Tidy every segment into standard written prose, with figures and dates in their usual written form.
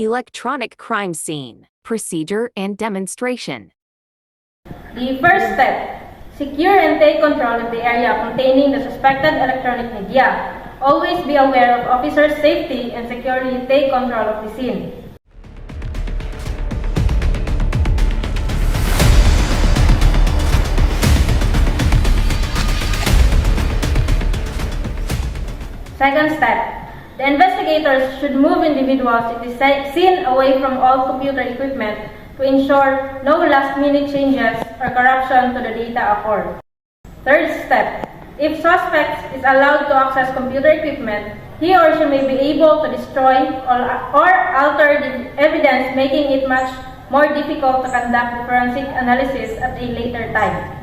Electronic crime scene, procedure and demonstration. The first step, secure and take control of the area containing the suspected electronic media. Always be aware of officers' safety and securely take control of the scene. Second step, the investigators should move individuals in the scene away from all computer equipment to ensure no last-minute changes or corruption to the data occur. Third step, if suspect is allowed to access computer equipment, he or she may be able to destroy or alter the evidence, making it much more difficult to conduct the forensic analysis at a later time.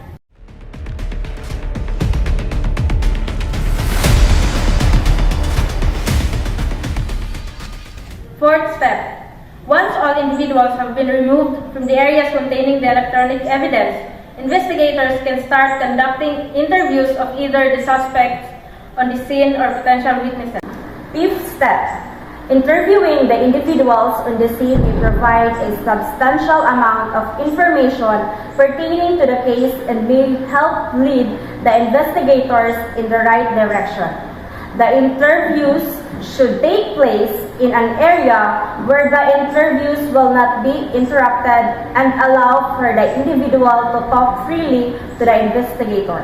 Fourth step, once all individuals have been removed from the areas containing the electronic evidence, investigators can start conducting interviews of either the suspects on the scene or potential witnesses. Fifth step, interviewing the individuals on the scene may provide a substantial amount of information pertaining to the case and may help lead the investigators in the right direction. The interviews should take place in an area where the interviews will not be interrupted and allow for the individual to talk freely to the investigator.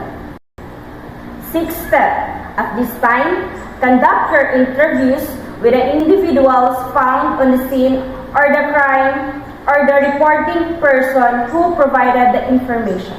Sixth step, at this time, conduct your interviews with the individuals found on the scene or the crime or the reporting person who provided the information.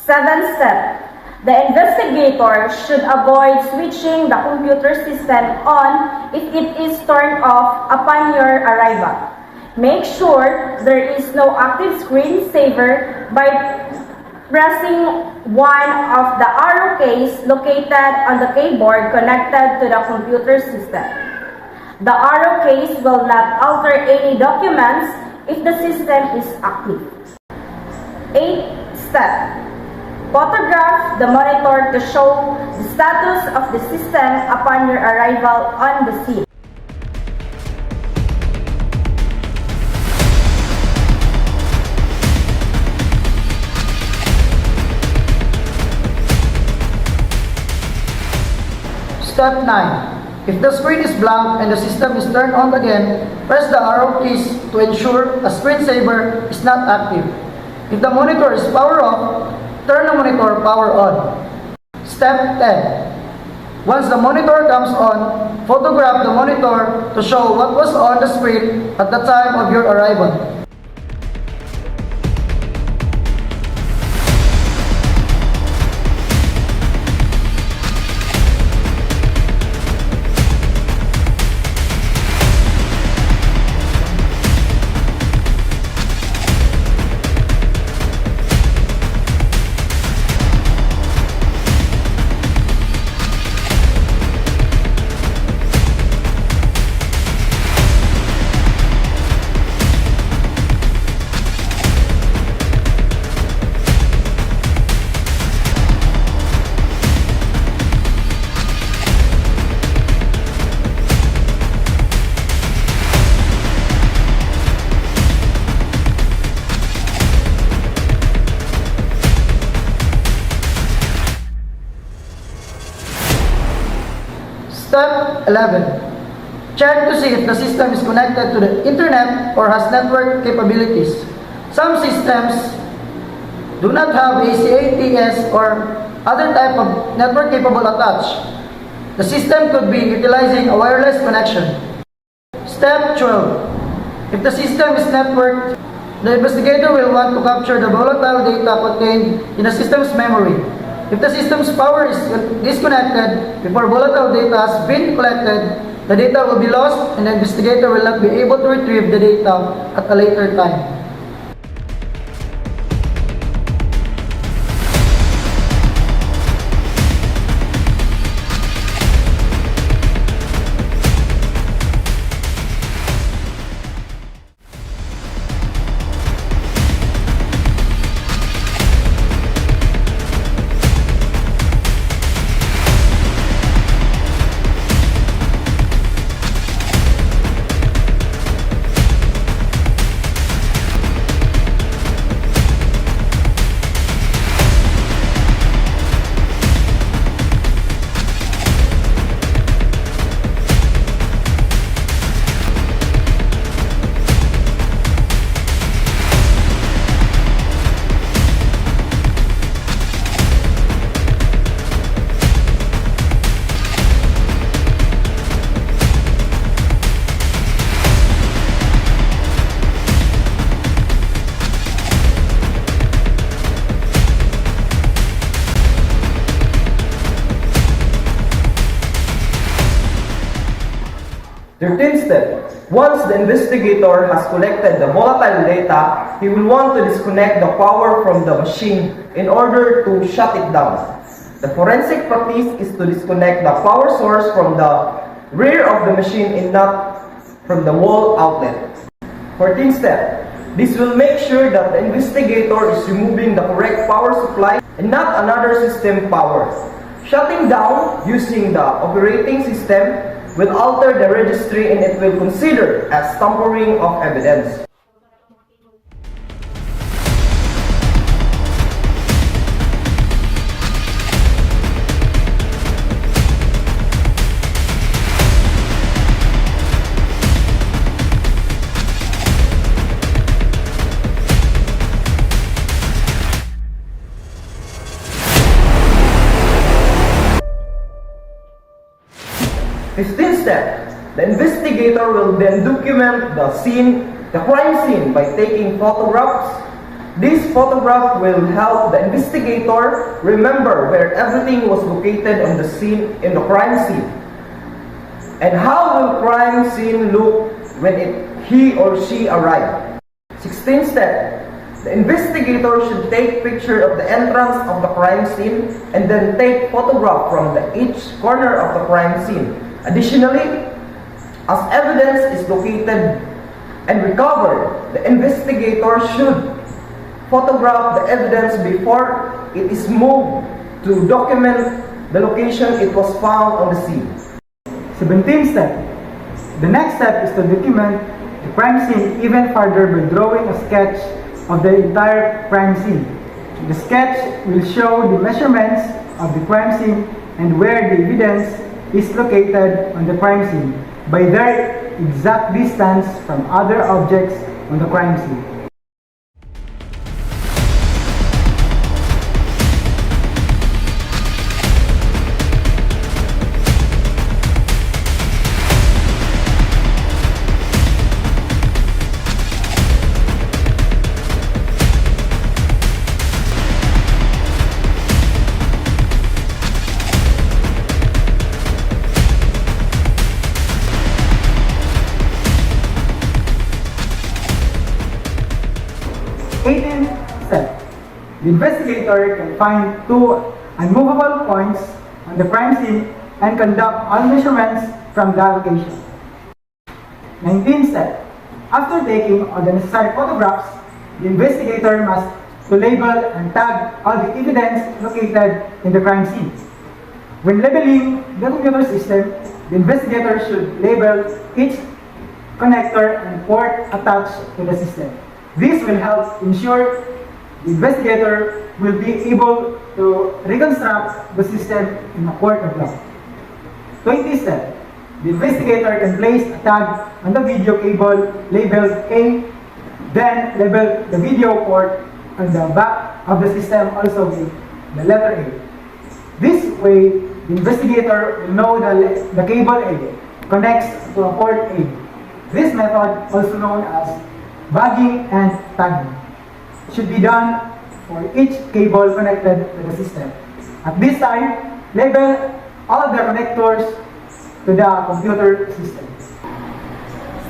Seventh step, the investigator should avoid switching the computer system on if it is turned off upon your arrival. Make sure there is no active screensaver by pressing one of the arrow keys located on the keyboard connected to the computer system. The arrow keys will not alter any documents if the system is active. Eighth step, photograph the monitor to show the status of the system upon your arrival on the scene. Step 9. If the screen is blank and the system is turned on again, press the arrow keys to ensure a screensaver is not active. If the monitor is power off, turn the monitor power on. Step 10. Once the monitor comes on, photograph the monitor to show what was on the screen at the time of your arrival. Step 11. Check to see if the system is connected to the internet or has network capabilities. Some systems do not have ACATS or other type of network capable attached. The system could be utilizing a wireless connection. Step 12. If the system is networked, the investigator will want to capture the volatile data contained in the system's memory. If the system's power is disconnected before volatile data has been collected, the data will be lost and the investigator will not be able to retrieve the data at a later time. step. Once the investigator has collected the volatile data, he will want to disconnect the power from the machine in order to shut it down. The forensic practice is to disconnect the power source from the rear of the machine and not from the wall outlet. 14th step. This will make sure that the investigator is removing the correct power supply and not another system power. Shutting down using the operating system will alter the registry and it will consider as tampering of evidence. Fifteenth step. The investigator will then document the crime scene by taking photographs. This photograph will help the investigator remember where everything was located on the scene in the crime scene. And how will crime scene look when he or she arrived? 16th step. The investigator should take picture of the entrance of the crime scene and then take photograph from each corner of the crime scene. Additionally, as evidence is located and recovered, the investigator should photograph the evidence before it is moved to document the location it was found on the scene. 17th step. The next step is to document the crime scene even further by drawing a sketch of the entire crime scene. The sketch will show the measurements of the crime scene and where the evidence is located on the crime scene by their exact distance from other objects on the crime scene. Step. The investigator can find two unmovable points on the crime scene and conduct all measurements from that location. 19th step. After taking all the necessary photographs, the investigator must label and tag all the evidence located in the crime scene. When labeling the computer system, the investigator should label each connector and port attached to the system. This will help ensure the investigator will be able to reconstruct the system in a court of law. 20th step. The investigator can place a tag on the video cable labeled A, then label the video port on the back of the system also with the letter A. This way, the investigator will know the cable A connects to a port A. This method, also known as bagging and tagging, should be done for each cable connected to the system. At this time, label all the connectors to the computer system.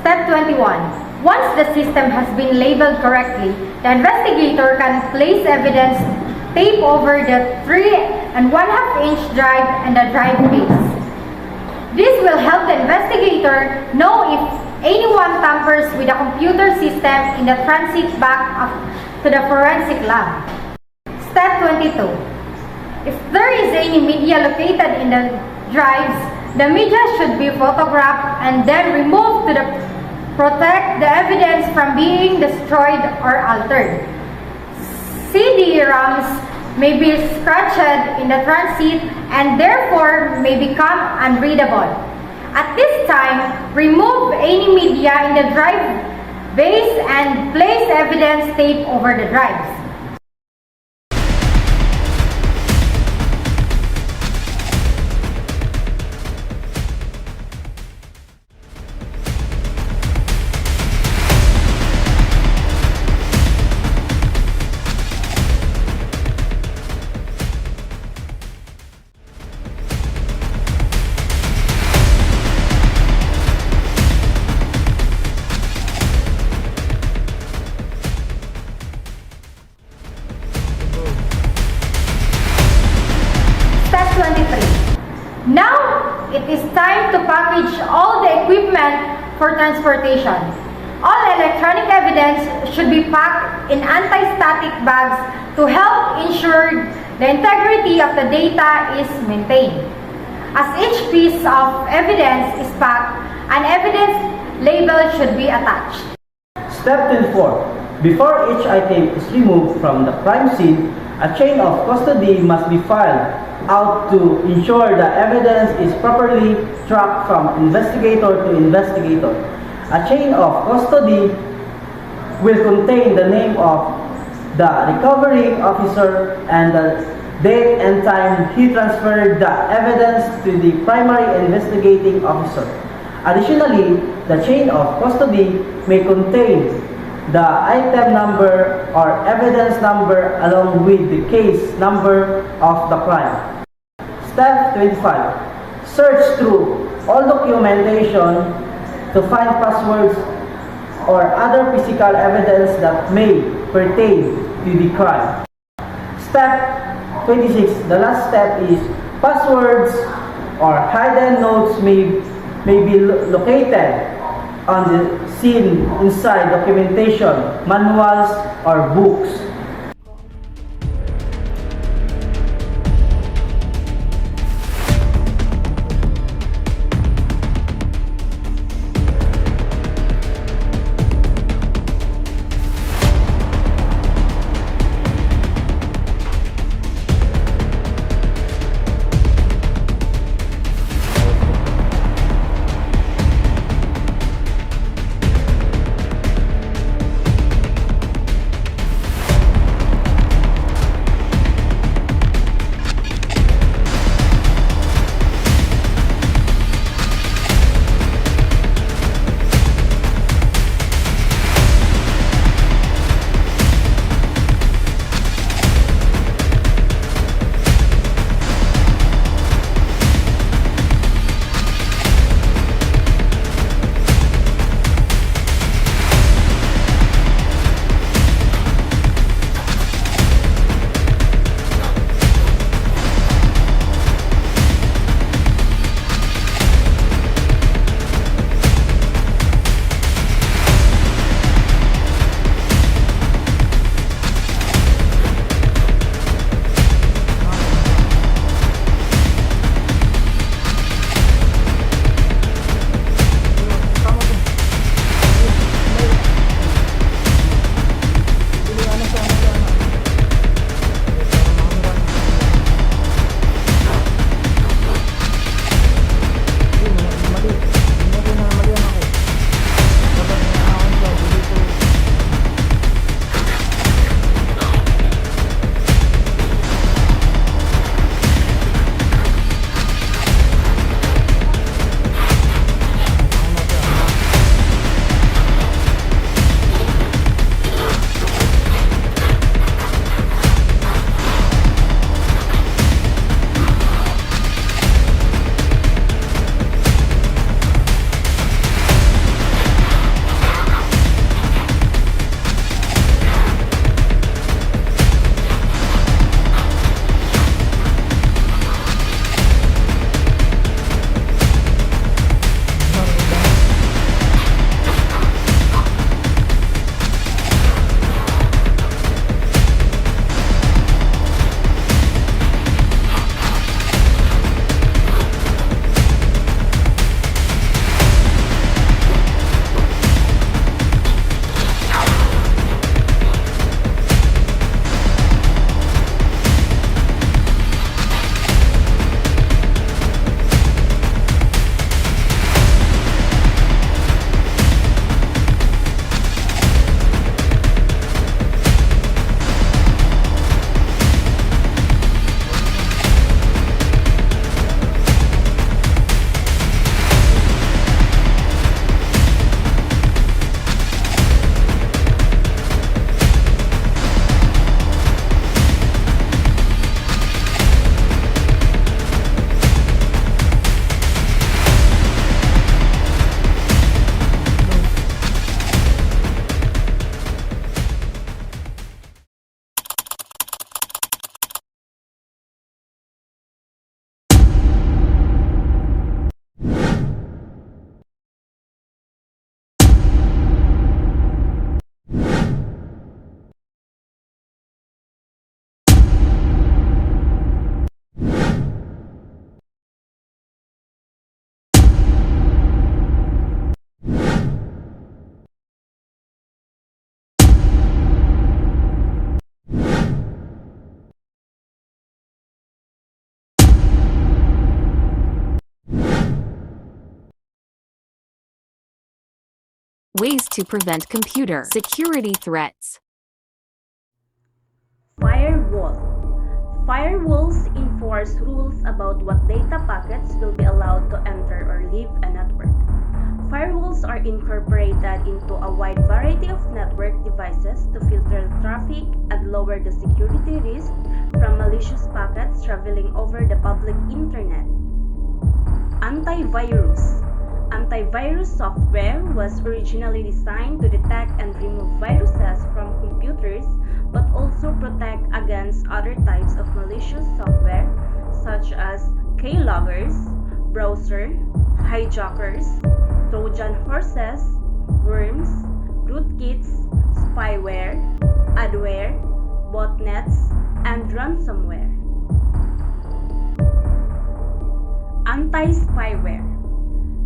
Step 21. Once the system has been labeled correctly, the investigator can place evidence tape over the 3.5-inch drive and the drive case. This will help the investigator know if anyone tampers with the computer system in the transit back to the forensic lab. Step 22. If there is any media located in the drives, the media should be photographed and then removed to protect the evidence from being destroyed or altered. CD-ROMs may be scratched in the transit and therefore may become unreadable. At this time, remove any media in the drive base and place evidence tape over the drives. for transportation. All electronic evidence should be packed in anti-static bags to help ensure the integrity of the data is maintained. As each piece of evidence is packed, an evidence label should be attached. Step 24. Before each item is removed from the crime scene, a chain of custody must be filed out to ensure the evidence is properly tracked from investigator to investigator. A chain of custody will contain the name of the recovering officer and the date and time he transferred the evidence to the primary investigating officer. Additionally, the chain of custody may contain the item number or evidence number along with the case number of the crime. Step 25. Search through all documentation to find passwords or other physical evidence that may pertain to the crime. Step 26. The last step is passwords or hidden notes may be located on the scene inside documentation, manuals, or books. Ways to prevent computer security threats. Firewall. Firewalls enforce rules about what data packets will be allowed to enter or leave a network. Firewalls are incorporated into a wide variety of network devices to filter traffic and lower the security risk from malicious packets traveling over the public internet. Antivirus. Antivirus software was originally designed to detect and remove viruses from computers, but also protect against other types of malicious software such as keyloggers, browser, hijackers, Trojan horses, worms, rootkits, spyware, adware, botnets, and ransomware. Anti-spyware.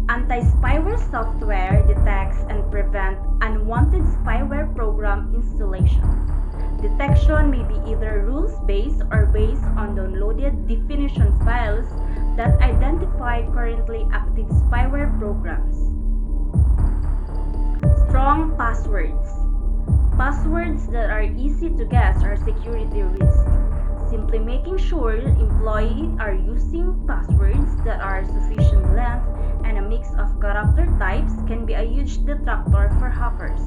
Anti-spyware software detects and prevents unwanted spyware program installation. Detection may be either rules-based or based on downloaded definition files that identify currently active spyware programs. Strong passwords. Passwords that are easy to guess are security risks. Simply making sure employees are using passwords that are sufficient length and a mix of character types can be a huge detractor for hackers.